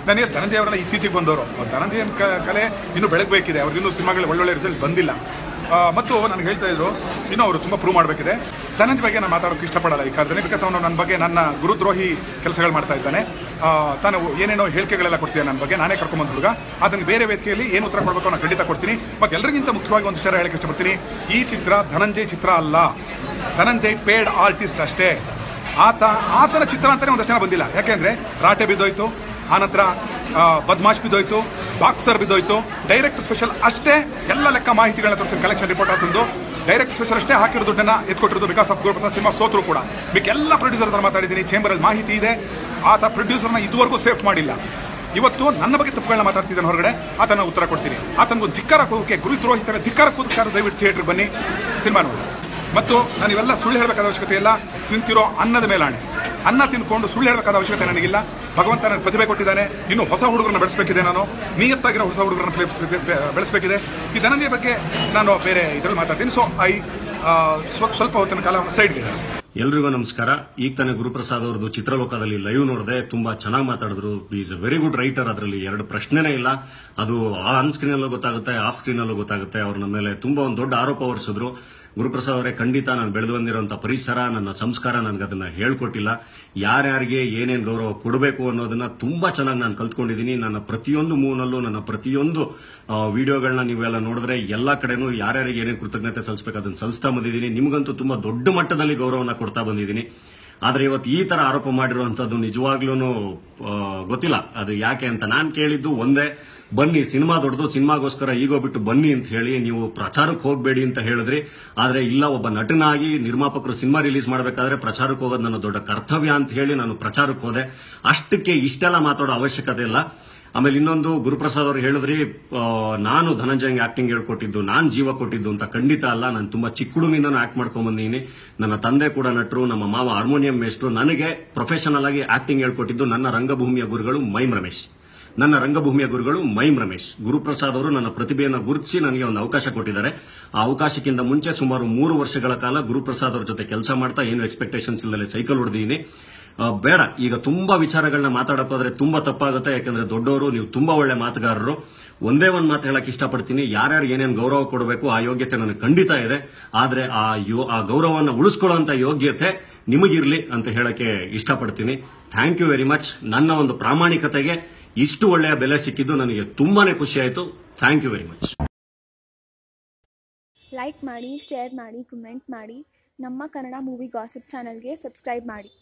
ನನಗೆ ಧನಂಜಯ ಅವರೆಲ್ಲ ಇತ್ತೀಚೆಗೆ ಬಂದವರು. ಧನಂಜಯನ ಕಲೆ ಇನ್ನೂ ಬೆಳಗಬೇಕಿದೆ, ಅವ್ರಿಗಿನ್ನೂ ಸಿನಿಮಾಗಳು ಒಳ್ಳೊಳ್ಳೆ ರಿಸಲ್ಟ್ ಬಂದಿಲ್ಲ. ಮತ್ತು ನನಗೆ ಹೇಳ್ತಾ ಇದ್ರು ಇನ್ನೂ ಅವರು ತುಂಬ ಪ್ರೂವ್ ಮಾಡಬೇಕಿದೆ. ಧನಂಜಯ ಬಗ್ಗೆ ನಾನು ಮಾತಾಡೋಕ್ಕೆ ಇಷ್ಟಪಡಲ್ಲ ಈ ಕಾಲದಲ್ಲಿ, ಬಿಕಾಸ್ ಅವನು ನನ್ನ ಬಗ್ಗೆ ನನ್ನ ಗುರುದ್ರೋಹಿ ಕೆಲಸಗಳು ಮಾಡ್ತಾ ಇದ್ದಾನೆ. ತಾನು ಏನೇನೋ ಹೇಳಿಕೆಗಳೆಲ್ಲ ಕೊಡ್ತೀನಿ ನನ್ನ ಬಗ್ಗೆ, ನಾನೇ ಕರ್ಕೊಂಬಂದು ಹುಡುಗ. ಅದನ್ನು ಬೇರೆ ವೇದಿಕೆಯಲ್ಲಿ ಏನು ಉತ್ತರ ಕೊಡಬೇಕು ನಾನು ಖಂಡಿತ ಕೊಡ್ತೀನಿ. ಮತ್ತು ಎಲ್ಲರಿಗಿಂತ ಮುಖ್ಯವಾಗಿ ಒಂದು ವಿಷಯ ಹೇಳಕ್ಕೆ ಇಷ್ಟಪಡ್ತೀನಿ, ಈ ಚಿತ್ರ ಧನಂಜಯ್ ಚಿತ್ರ ಅಲ್ಲ, ಧನಂಜಯ್ ಪೇಡ್ ಆರ್ಟಿಸ್ಟ್ ಅಷ್ಟೇ. ಆತನ ಚಿತ್ರ ಅಂತಲೇ ಒಂದಷ್ಟು ಜನ ಬಂದಿಲ್ಲ. ಯಾಕೆಂದರೆ ರಾಟೆ ಬಿದ್ದೋಯ್ತು, ಆನಂತರ ಬದ್ಮಾಶ್ ಬಿದ್ದೋಯ್ತು, ಬಾಕ್ಸರ್ ಬಿದ್ದೋಯ್ತು. ಡೈರೆಕ್ಟ್ ಸ್ಪೆಷಲ್ ಅಷ್ಟೇ ಎಲ್ಲ ಲೆಕ್ಕ ಮಾಹಿತಿಗಳನ್ನ ತೋರಿಸಿ ಕಲೆಕ್ಷನ್ ರಿಪೋರ್ಟ್ ಆಗ್ತಂದು ಡೈರೆಕ್ಟ್ ಸ್ಪೆಷಲ್ ಅಷ್ಟೇ ಹಾಕಿರೋ ದುಡ್ಡನ್ನು ಎತ್ಕೊಟ್ಟಿರೋದು. ಬಿಕಾಸ್ ಆಫ್ ಗುರುಪ್ರಸಾದ್ ಸಿನಿಮಾ ಸೋತರು ಕೂಡ ಎಲ್ಲ ಪ್ರೊಡ್ಯೂಸರ್ ಹತ್ರ ಮಾತಾಡಿದ್ದೀನಿ, ಚೇಂಬರಲ್ಲಿ ಮಾಹಿತಿ ಇದೆ. ಆತ ಪ್ರೊಡ್ಯೂಸರ್ನ ಇದುವರೆಗೂ ಸೇಫ್ ಮಾಡಿಲ್ಲ. ಇವತ್ತು ನನ್ನ ಬಗ್ಗೆ ತಪ್ಪುಗಳನ್ನ ಮಾತಾಡ್ತಿದ್ದಾನೆ ಹೊರಗಡೆ, ಆತನ ಉತ್ತರ ಕೊಡ್ತೀನಿ. ಆತನಿಗೂ ಧಿಕ್ಕಾರ ಕೂಗಕ್ಕೆ, ಗುರುದ್ರೋಹಿತರ ಧಿಕ್ಕಾರ ಕೂದಕ್ಕೆ ದಯವಿಟ್ಟು ಥಿಯೇಟ್ರಿಗೆ ಬನ್ನಿ, ಸಿನಿಮಾ ನೋಡಿ. ಮತ್ತು ನಾನು ಇವೆಲ್ಲ ಸುಳ್ಳು ಹೇಳಬೇಕಾದ ಅವಶ್ಯಕತೆ ಇಲ್ಲ. ತಿಂತಿರೋ ಅನ್ನದ ಮೇಲಾಣೆ, ಅನ್ನ ತಿನ್ಕೊಂಡು ಸುಳ್ಳು ಹೇಳಬೇಕಾದ ಅವಶ್ಯಕತೆ ನನಗಿಲ್ಲ. ಭಗವಂತ ನನಗೆ ಪ್ರತಿಭೆ ಕೊಟ್ಟಿದ್ದಾನೆ. ಇನ್ನು ಹೊಸ ಹುಡುಗರನ್ನ ಬೆಳೆಸಬೇಕಿದೆ, ನಾನು ನಿಯತ್ತಾಗಿರೋ ಹೊಸ ಹುಡುಗರನ್ನ ಬೆಳೆಸಬೇಕಿದೆ. ಈ ಧನಂಜಯ ಬಗ್ಗೆ ನಾನು ಬೇರೆ ಇದರಲ್ಲಿ ಮಾತಾಡ್ತೀನಿ. ಸೊ ಸ್ವಲ್ಪ ಹೊತ್ತಿನ ಕಾಲ ಸೈಡ್ಗೆ. ಎಲ್ರಿಗೂ ನಮಸ್ಕಾರ. ಈಗ ತಾನೇ ಗುರುಪ್ರಸಾದ್ ಅವ್ರದ್ದು ಚಿತ್ರಲೋಕದಲ್ಲಿ ಲೈವ್ ನೋಡಿದೆ, ತುಂಬಾ ಚೆನ್ನಾಗಿ ಮಾತಾಡಿದ್ರು. Is a very good writer, ಅದರಲ್ಲಿ ಎರಡು ಪ್ರಶ್ನೆನೇ ಇಲ್ಲ. ಅದು ಆನ್ ಸ್ಕ್ರೀನ್ ಅಲ್ಲೂ ಗೊತ್ತಾಗುತ್ತೆ, ಆಫ್ ಸ್ಕ್ರೀನ್ ಅಲ್ಲೂ ಗೊತ್ತಾಗುತ್ತೆ. ಅವ್ರ ನಮ್ಮ ಮೇಲೆ ತುಂಬಾ ಒಂದು ದೊಡ್ಡ ಆರೋಪ ಹೊರಿಸಿದ್ರು. ಗುರುಪ್ರಸಾದ್ ಅವರೇ, ಖಂಡಿತ ನಾನು ಬೆಳೆದು ಬಂದಿರುವಂತಹ ಪರಿಸರ, ನನ್ನ ಸಂಸ್ಕಾರ ನನಗೆ ಅದನ್ನ ಹೇಳ್ಕೊಟ್ಟಿಲ್ಲ. ಯಾರ್ಯಾರಿಗೆ ಏನೇನು ಗೌರವ ಕೊಡಬೇಕು ಅನ್ನೋದನ್ನ ತುಂಬಾ ಚೆನ್ನಾಗಿ ನಾನು ಕಲ್ತ್ಕೊಂಡಿದ್ದೀನಿ. ನನ್ನ ಪ್ರತಿಯೊಂದು ಮೂವ್ನಲ್ಲೂ, ನನ್ನ ಪ್ರತಿಯೊಂದು ವಿಡಿಯೋಗಳನ್ನ ನೀವೆಲ್ಲ ನೋಡಿದ್ರೆ ಎಲ್ಲ ಕಡೆನೂ ಯಾರ್ಯಾರಿಗೆ ಏನೇನು ಕೃತಜ್ಞತೆ ಸಲ್ಲಿಸಬೇಕು ಅದನ್ನು ಸಲ್ಲಿಸ್ತಾ ಬಂದಿದ್ದೀನಿ. ನಿಮಗಂತೂ ತುಂಬಾ ದೊಡ್ಡ ಮಟ್ಟದಲ್ಲಿ ಗೌರವನ ಕೊಡ್ತಾ ಬಂದಿದ್ದೀನಿ. ಆದ್ರೆ ಇವತ್ತು ಈ ತರ ಆರೋಪ ಮಾಡಿರುವಂತದ್ದು ನಿಜವಾಗ್ಲೂ ಗೊತ್ತಿಲ್ಲ ಅದು ಯಾಕೆ ಅಂತ. ನಾನು ಕೇಳಿದ್ದು ಒಂದೇ, ಬನ್ನಿ ಸಿನಿಮಾ ದೊಡ್ಡದು, ಸಿನಿಮಾಗೋಸ್ಕರ ಈಗೋ ಬಿಟ್ಟು ಬನ್ನಿ ಅಂತ ಹೇಳಿ ನೀವು ಪ್ರಚಾರಕ್ಕೆ ಹೋಗಬೇಡಿ ಅಂತ ಹೇಳಿದ್ರಿ. ಆದ್ರೆ ಇಲ್ಲ, ಒಬ್ಬ ನಟನಾಗಿ ನಿರ್ಮಾಪಕರು ಸಿನಿಮಾ ರಿಲೀಸ್ ಮಾಡಬೇಕಾದ್ರೆ ಪ್ರಚಾರಕ್ಕೆ ಹೋಗೋದು ನನ್ನ ದೊಡ್ಡ ಕರ್ತವ್ಯ ಅಂತ ಹೇಳಿ ನಾನು ಪ್ರಚಾರಕ್ಕೆ ಹೋದೆ. ಅಷ್ಟಕ್ಕೆ ಇಷ್ಟೆಲ್ಲ ಮಾತಾಡೋ ಅವಶ್ಯಕತೆ ಇಲ್ಲ. ಆಮೇಲೆ ಇನ್ನೊಂದು, ಗುರುಪ್ರಸಾದ್ ಅವರು ಹೇಳಿದ್ರಿ ನಾನು ಧನಂಜಯಂಗೆ ಆಕ್ಟಿಂಗ್ ಹೇಳ್ಕೊಟ್ಟಿದ್ದು, ನಾನು ಜೀವ ಕೊಟ್ಟಿದ್ದು ಅಂತ. ಖಂಡಿತ ಅಲ್ಲ. ನಾನು ತುಂಬಾ ಚಿಕ್ಕ ಹುಡುಗಿಂದನೂ ಆಕ್ಟ್ ಮಾಡ್ಕೊಂಡ್ ಬಂದಿದ್ದೀನಿ. ನನ್ನ ತಂದೆ ಕೂಡ ನಟರು, ನಮ್ಮ ಮಾವ ಹಾರ್ಮೋನಿಯಂ ಮೇಸ್ಟ್ರು. ನನಗೆ ಪ್ರೊಫೆಷನಲ್ ಆಗಿ ಆಕ್ಟಿಂಗ್ ಹೇಳ್ಕೊಟ್ಟಿದ್ದು ನನ್ನ ರಂಗಭೂಮಿಯ ಗುರುಗಳು ಮೈಮ್ ರಮೇಶ್. ಗುರುಪ್ರಸಾದ್ ಅವರು ನನ್ನ ಪ್ರತಿಭೆಯನ್ನು ಗುರುತಿಸಿ ನನಗೆ ಒಂದು ಅವಕಾಶ ಕೊಟ್ಟಿದ್ದಾರೆ. ಆ ಅವಕಾಶಕ್ಕಿಂತ ಮುಂಚೆ ಸುಮಾರು 3 ವರ್ಷಗಳ ಕಾಲ ಗುರುಪ್ರಸಾದ್ ಅವ್ರ ಜೊತೆ ಕೆಲಸ ಮಾಡ್ತಾ ಏನು ಎಕ್ಸ್ಪೆಕ್ಟೇಷನ್ಸ್ ಇಲ್ಲದೆ ಸೈಕಲ್ ಹೊಡೆದಿದ್ದೀನಿ. ಬೇಡ, ಈಗ ತುಂಬಾ ವಿಚಾರಗಳನ್ನ ಮಾತಾಡೋದಾದ್ರೆ ತುಂಬಾ ತಪ್ಪಾಗುತ್ತೆ. ಯಾಕಂದ್ರೆ ದೊಡ್ಡವರು, ನೀವು ತುಂಬಾ ಒಳ್ಳೆ ಮಾತುಗಾರರು. ಒಂದೇ ಒಂದು ಮಾತು ಹೇಳಕ್ ಇಷ್ಟಪಡ್ತೀನಿ, ಯಾರ್ಯಾರು ಏನೇನು ಗೌರವ ಕೊಡಬೇಕು ಆ ಯೋಗ್ಯತೆ ನನಗೆ ಖಂಡಿತ ಇದೆ. ಆದ್ರೆ ಆ ಗೌರವವನ್ನು ಉಳಿಸ್ಕೊಳ್ಳುವಂತ ಯೋಗ್ಯತೆ ನಿಮಗಿರ್ಲಿ ಅಂತ ಹೇಳಕ್ಕೆ ಇಷ್ಟಪಡ್ತೀನಿ. Thank you very much. ನನ್ನ ಒಂದು ಪ್ರಾಮಾಣಿಕತೆಗೆ ಇಷ್ಟು ಒಳ್ಳೆಯ ಬೆಲೆ ಸಿಕ್ಕಿದ್ದು ನನಗೆ ತುಂಬಾನೇ ಖುಷಿ ಆಯಿತು. Thank you very much. Like ಮಾಡಿ, ಶೇರ್ ಮಾಡಿ, ಕಮೆಂಟ್ ಮಾಡಿ. ನಮ್ಮ ಕನ್ನಡ ಮೂವಿ ಗಾಸಿಪ್ ಚಾನಲ್ಗೆ ಸಬ್ಸ್ಕ್ರೈಬ್ ಮಾಡಿ.